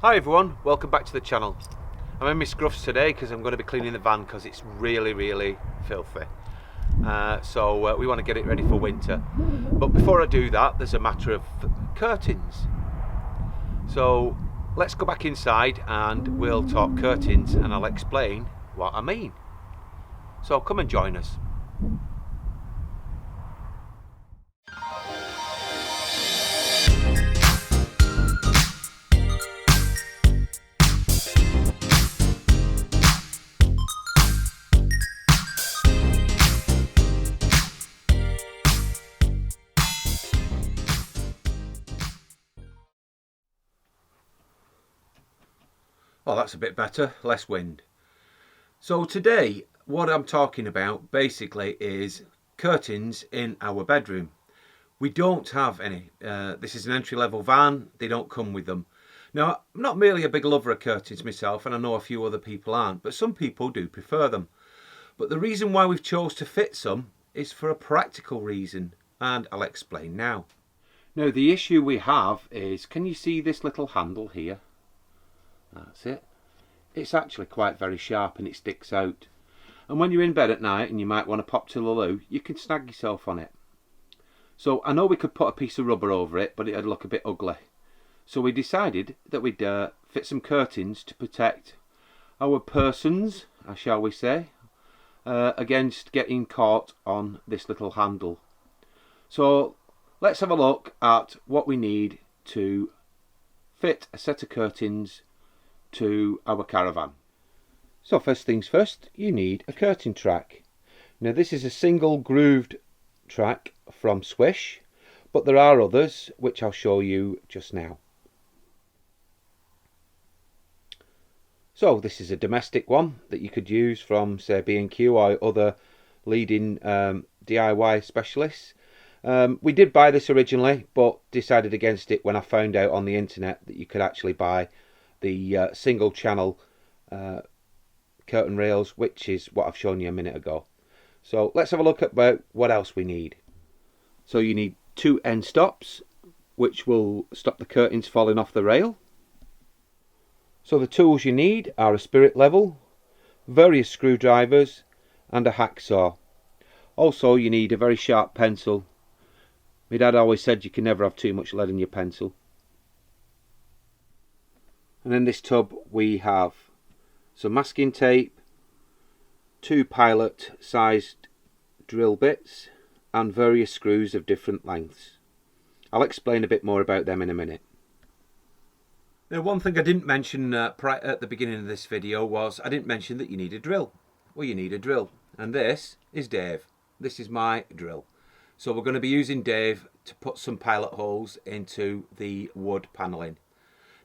Hi everyone, welcome back to the channel. I'm in my scruffs today because I'm going to be cleaning the van because it's really filthy. So we want to get it ready for winter. But before I do that, there's a matter of curtains. So let's go back inside and we'll talk curtains and I'll explain what I mean. So come and join us. Oh, that's a bit better, less wind. So today, what I'm talking about basically is curtains in our bedroom. We don't have any. This is an entry-level van, they don't come with them. Now, I'm not merely a big lover of curtains myself, and I know a few other people aren't, but some people do prefer them. But the reason why we've chose to fit some is for a practical reason, and I'll explain now. Now, the issue we have is, can you see this little handle here? That's it. It's actually quite very sharp and it sticks out. And when you're in bed at night and you might want to pop to the loo, you can snag yourself on it. So I know we could put a piece of rubber over it, but it'd look a bit ugly. So we decided that we'd fit some curtains to protect our persons, shall we say, against getting caught on this little handle. So let's have a look at what we need to fit a set of curtains to our caravan. So first things first, you need a curtain track. Now this is a single grooved track from Swish, but there are others which I'll show you just now. So this is a domestic one that you could use from say B&Q or other leading DIY specialists. We did buy this originally but decided against it when I found out on the internet that you could actually buy the single channel curtain rails, which is what I've shown you a minute ago. So let's have a look at about what else we need. So you need 2 end stops which will stop the curtains falling off the rail. So the tools you need are a spirit level, various screwdrivers and a hacksaw. Also you need a very sharp pencil. My dad always said you can never have too much lead in your pencil. And in this tub we have some masking tape, 2 pilot sized drill bits and various screws of different lengths. I'll explain a bit more about them in a minute. Now one thing I didn't mention at the beginning of this video was I didn't mention that you need a drill. Well, you need a drill, and this is Dave. This is my drill. So we're going to be using Dave to put some pilot holes into the wood panelling.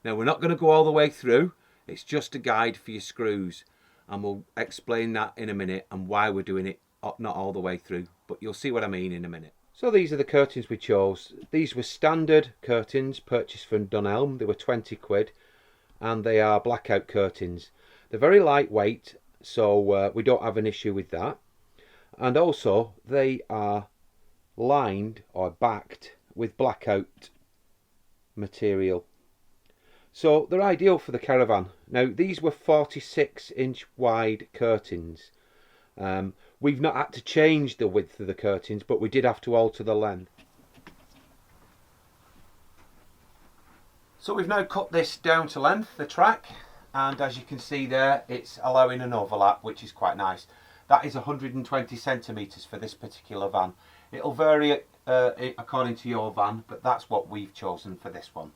Now we're not going to go all the way through, it's just a guide for your screws, and we'll explain that in a minute and why we're doing it not all the way through, but you'll see what I mean in a minute. So these are the curtains we chose. These were standard curtains purchased from Dunelm. They were 20 quid and they are blackout curtains. They're very lightweight, so we don't have an issue with that, and also they are lined or backed with blackout material. So they're ideal for the caravan. Now these were 46-inch wide curtains. We've not had to change the width of the curtains, but we did have to alter the length. So we've now cut this down to length, the track, and as you can see there, it's allowing an overlap, which is quite nice. That is 120 centimetres for this particular van. It'll vary according to your van, but that's what we've chosen for this one.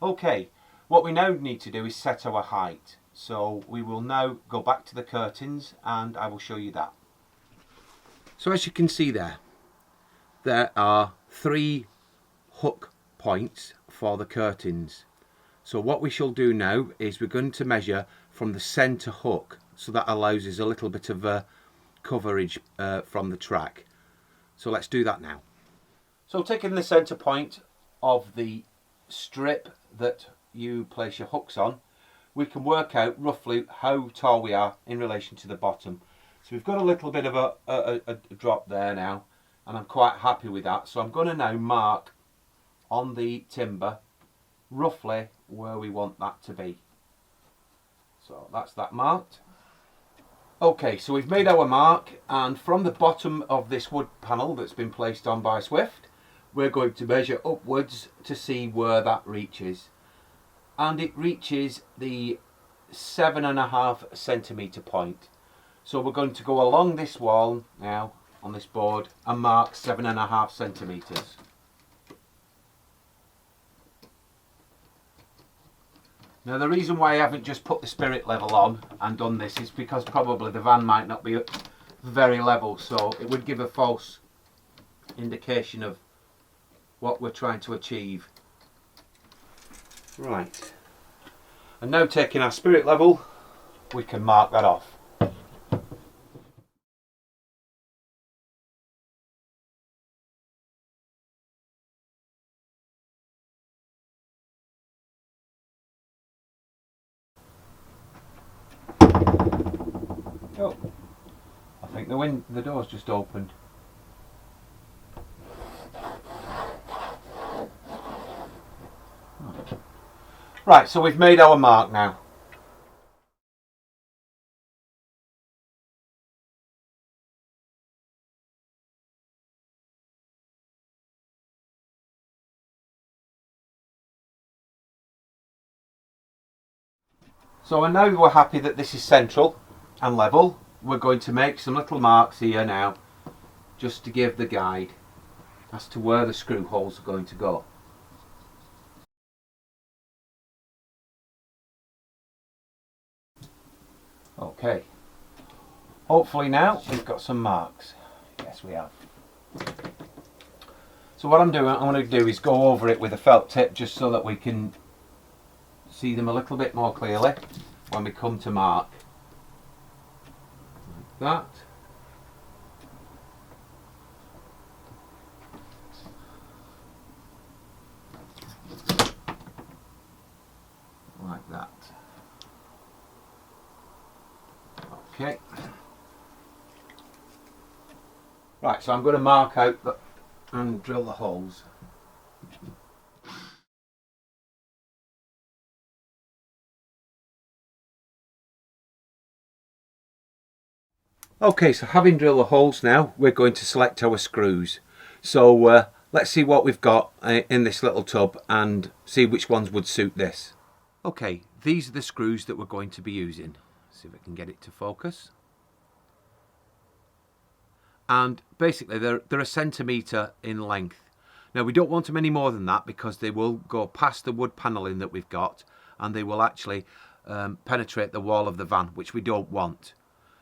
Okay, what we now need to do is set our height. So we will now go back to the curtains and I will show you that. So as you can see there are 3 hook points for the curtains. So what we shall do now is we're going to measure from the centre hook, so that allows us a little bit of coverage from the track. So let's do that now. So taking the centre point of the strip that you place your hooks on, we can work out roughly how tall we are in relation to the bottom. So we've got a little bit of a drop there now, and I'm quite happy with that. So I'm going to now mark on the timber roughly where we want that to be. So that's that marked. Okay, so we've made our mark, and from the bottom of this wood panel that's been placed on by Swift, we're going to measure upwards to see where that reaches. And it reaches the 7.5 centimetre point. So we're going to go along this wall now on this board and mark 7.5 centimetres. Now the reason why I haven't just put the spirit level on and done this is because probably the van might not be very level, so it would give a false indication of what we're trying to achieve. Right, and now taking our spirit level, we can mark that off. Oh, I think the door's just opened. Right, so we've made our mark now. So now we're happy that this is central and level, we're going to make some little marks here now, just to give the guide as to where the screw holes are going to go. Okay, hopefully now we've got some marks. Yes, we have. So what I'm going to do is go over it with a felt tip just so that we can see them a little bit more clearly when we come to mark. Like that. Like that. Okay. Right, so I'm going to mark out and drill the holes. Okay, so having drilled the holes now, we're going to select our screws. So let's see what we've got in this little tub and see which ones would suit this. Okay, these are the screws that we're going to be using. See if I can get it to focus. And basically they're a centimetre in length. Now we don't want them any more than that because they will go past the wood panelling that we've got and they will actually penetrate the wall of the van, which we don't want.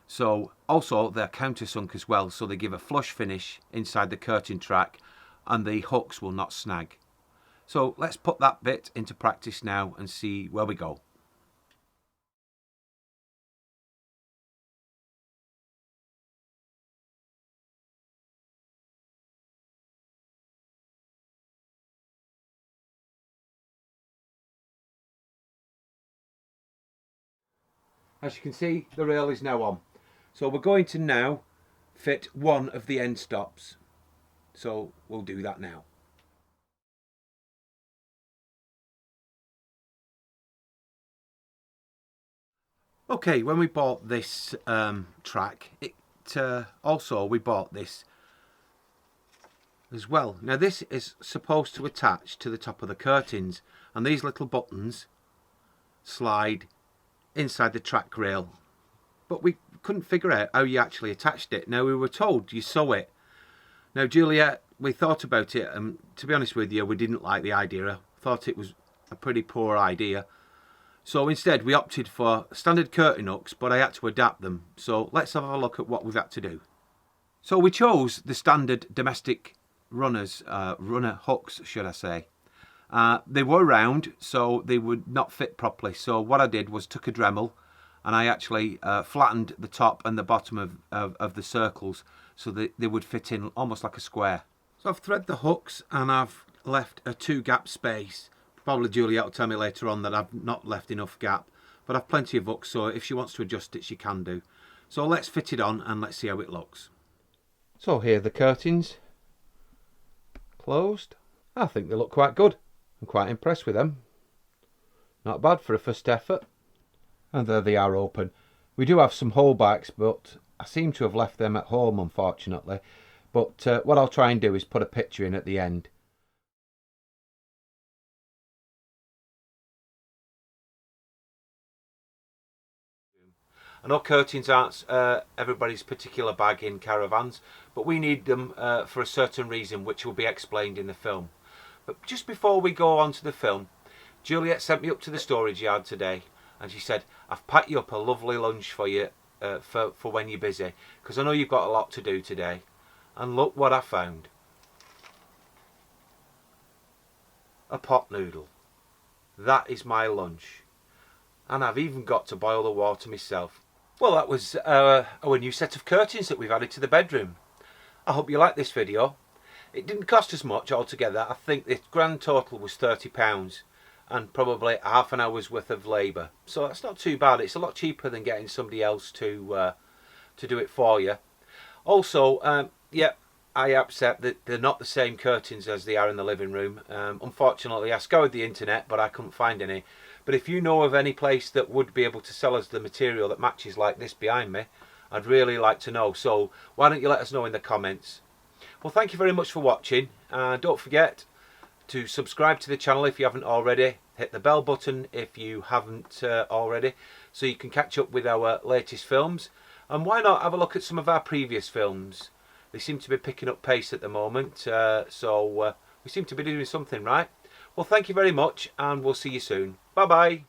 So also they're countersunk as well, so they give a flush finish inside the curtain track and the hooks will not snag. So let's put that bit into practice now and see where we go. As you can see, the rail is now on. So we're going to now fit one of the end stops. So we'll do that now. Okay, when we bought this track, also we bought this as well. Now this is supposed to attach to the top of the curtains, and these little buttons slide inside the track rail, but we couldn't figure out how you actually attached it. Now we were told you sew it. Now Juliet, we thought about it, and to be honest with you, we didn't like the idea. Thought it was a pretty poor idea. So instead we opted for standard curtain hooks, but I had to adapt them. So let's have a look at what we've had to do. So we chose the standard domestic runner hooks, should I say. They were round, so they would not fit properly. So what I did was took a Dremel and I actually flattened the top and the bottom of the circles so that they would fit in almost like a square. So I've threaded the hooks and I've left a 2-gap space. Probably Juliet will tell me later on that I've not left enough gap, but I've plenty of hooks, so if she wants to adjust it, she can do. So let's fit it on and let's see how it looks. So here are the curtains closed. I think they look quite good. I'm quite impressed with them. Not bad for a first effort. And there they are open. We do have some holdbacks, but I seem to have left them at home, unfortunately. But what I'll try and do is put a picture in at the end. I know curtains aren't everybody's particular bag in caravans, but we need them for a certain reason, which will be explained in the film. But just before we go on to the film, Juliet sent me up to the storage yard today, and she said, I've packed you up a lovely lunch for you for when you're busy, because I know you've got a lot to do today. And look what I found. A pot noodle. That is my lunch. And I've even got to boil the water myself. Well, that was our new set of curtains that we've added to the bedroom. I hope you like this video. It didn't cost us much altogether. I think the grand total was £30 and probably half an hour's worth of labour. So that's not too bad. It's a lot cheaper than getting somebody else to do it for you. Also, yeah, I accept that they're not the same curtains as they are in the living room. Unfortunately, I scoured the internet, but I couldn't find any. But if you know of any place that would be able to sell us the material that matches like this behind me, I'd really like to know. So why don't you let us know in the comments. Well, thank you very much for watching. Don't forget to subscribe to the channel if you haven't already. Hit the bell button if you haven't already, so you can catch up with our latest films. And why not have a look at some of our previous films? They seem to be picking up pace at the moment, so we seem to be doing something right. Well, thank you very much, and we'll see you soon. Bye bye.